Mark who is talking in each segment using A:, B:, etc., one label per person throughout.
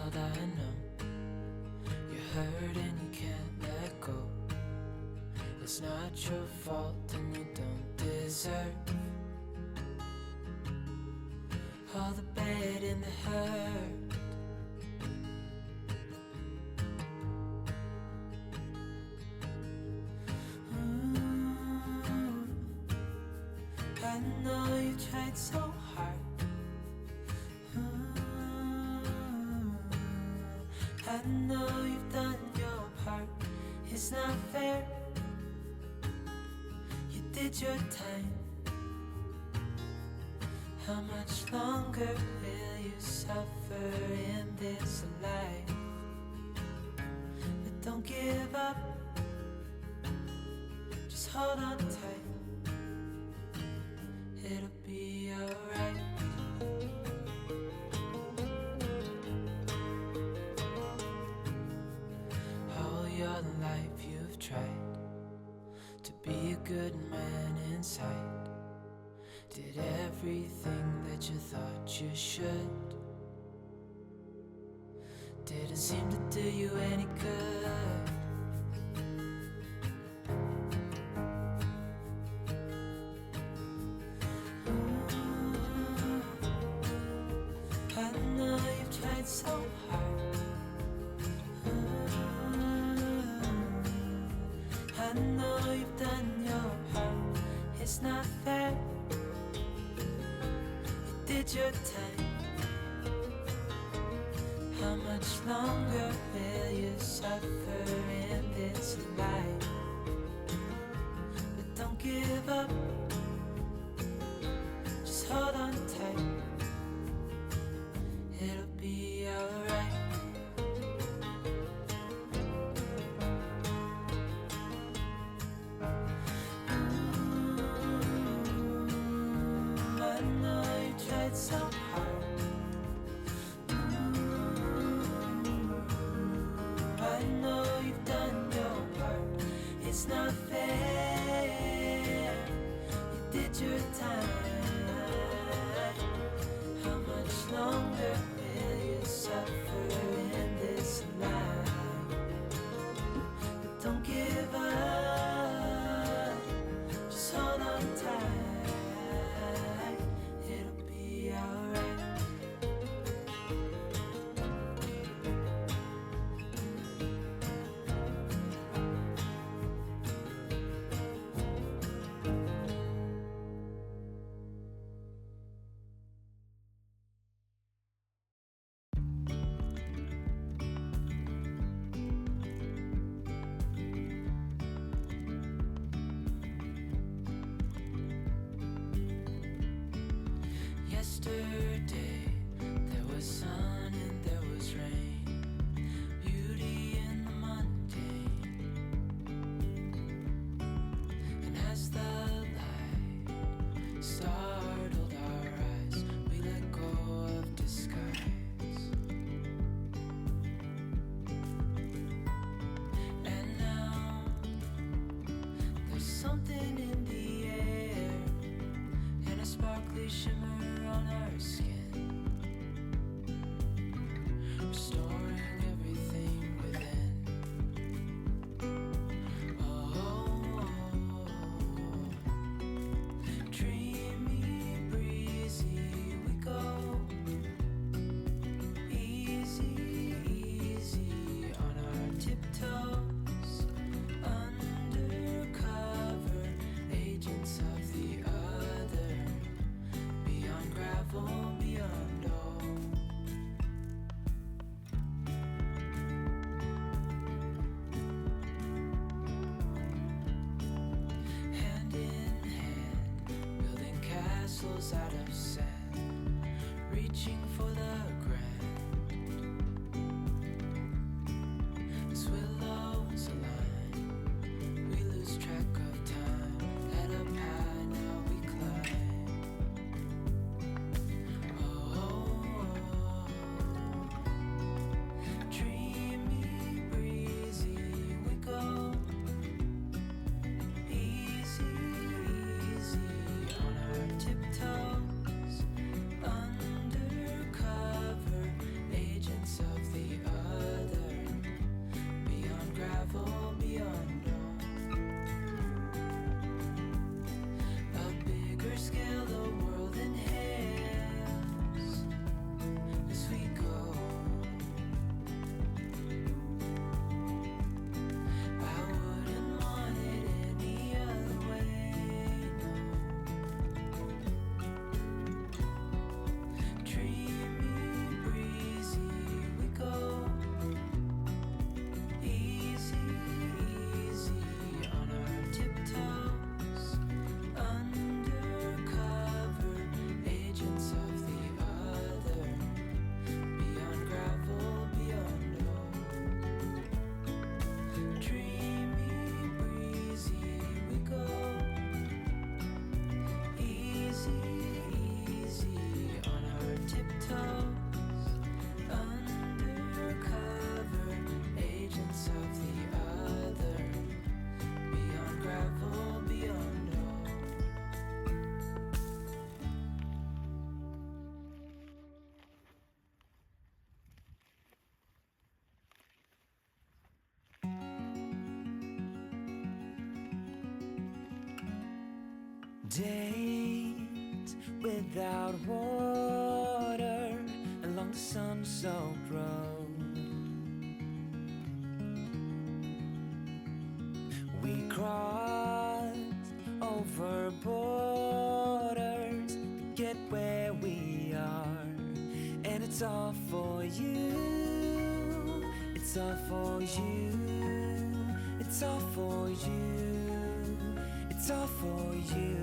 A: now that I know you're hurt and you can't let go. It's not your fault and you don't deserve all the bad and the hurt. I know you tried so hard. I know you've done your part. It's not fair. You did your time. How much longer will you suffer in this life? But don't give up. Just hold on tight. It'll be alright. All your life you've tried to be a good man inside. Did everything that you thought you should. Didn't seem to do you any good. I know you've tried so hard. I know you've done your part. It's not fair. You did your time. How much longer will you suffer in this life? But don't give up. Just hold on tight. It'll be alright. I know you tried so hard. I know you've done your part. It's not fair. You did your time. How much longer will you suffer in this life? But don't give up. Just hold on tight. It'll be alright. Yesterday there was sun and there was rain, beauty in the mundane. And as the light startled our eyes, we let go of disguise. And now there's something in the air and a sparkly shimmer on our skin, restoring everything within. Oh, dreamy, breezy, we go. Easy, easy on our tiptoes, undercover agents of the other. Beyond gravel, beyond all. Hand in hand, building castles out of sand, reaching for the grand. As willows align, we lose track of time. Head up high, now we climb. Dreamy, breezy, we go. Easy, easy on our tiptoes, Days without water along the sun-soaked road. We crossed over borders to get where we are, and it's all for you. It's all for you. It's all for you. It's all for you.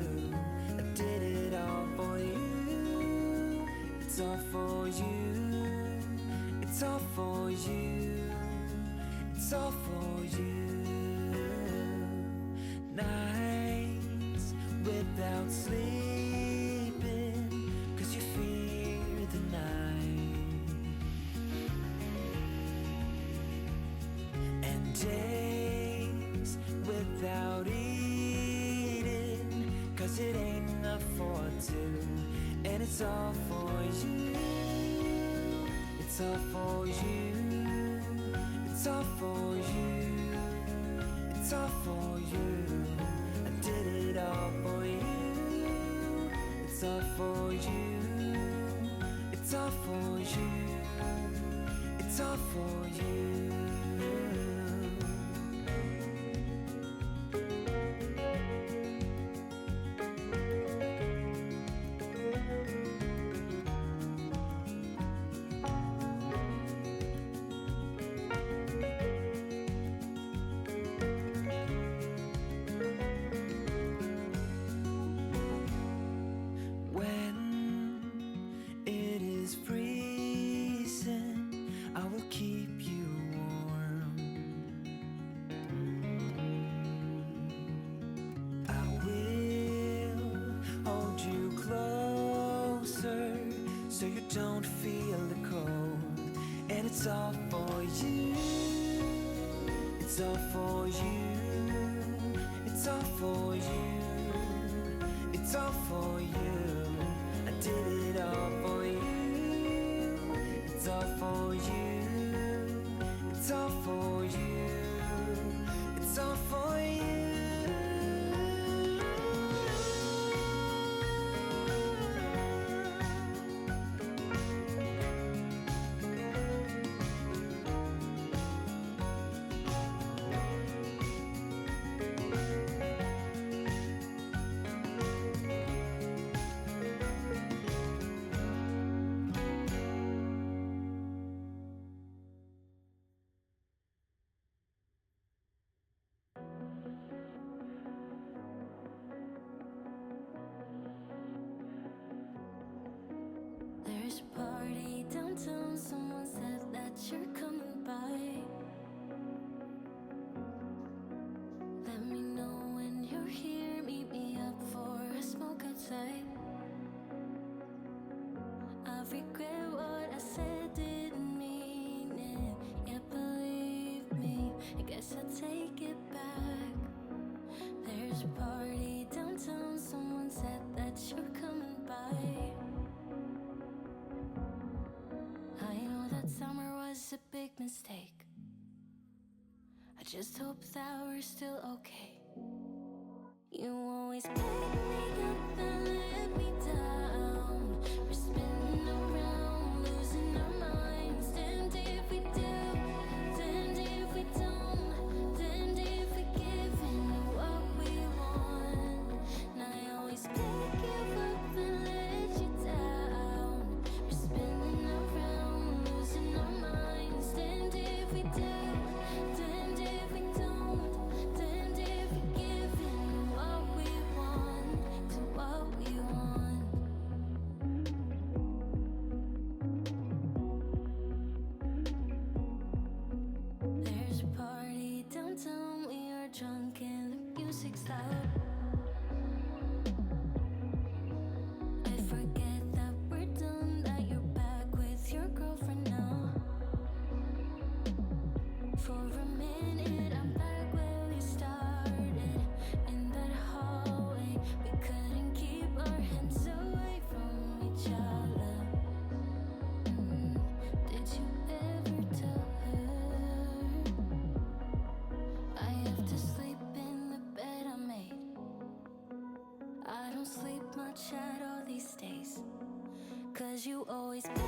A: I did it all for you. It's all for you. It's all for you. It's all for you. Nights without sleeping 'cause you fear the night, and days without eating 'cause it ain't enough for two, and it's all for you. It's all for you. It's all for you. It's all for you. I did it all for you. It's all for you. It's all for you. It's all for you. So you don't feel the cold, and it's all for you. It's all for you. It's all for you. It's all for you. I did it all for you. It's all for you. It's all for you. It's all for you.
B: There's a party downtown, someone said that you're coming by. Let me know when you're here, meet me up for a smoke outside. I regret what I said, didn't mean it. Yeah, believe me, I guess I'll take it back. There's a party downtown, someone said that you're coming by. I know that summer was a big mistake. I just hope that we're still okay. You always pick me up and let me down. We're spinning around, losing our minds. Damned if we do, damned if we don't, damned if we give in what we want. And I always pick you up and let you down. We're spinning around, losing our minds. Damned if we do, damned if we don't, damned if we give in what we want to what we want. There's a party downtown, we are drunk and the music's loud. I forget that we're done, that you're back with your girlfriend now. For a minute, I'm back where we started. In that hallway, we couldn't keep our hands away from each other. Did you ever tell her? I have to sleep in the bed I made. I don't chat all these days. Cause you always make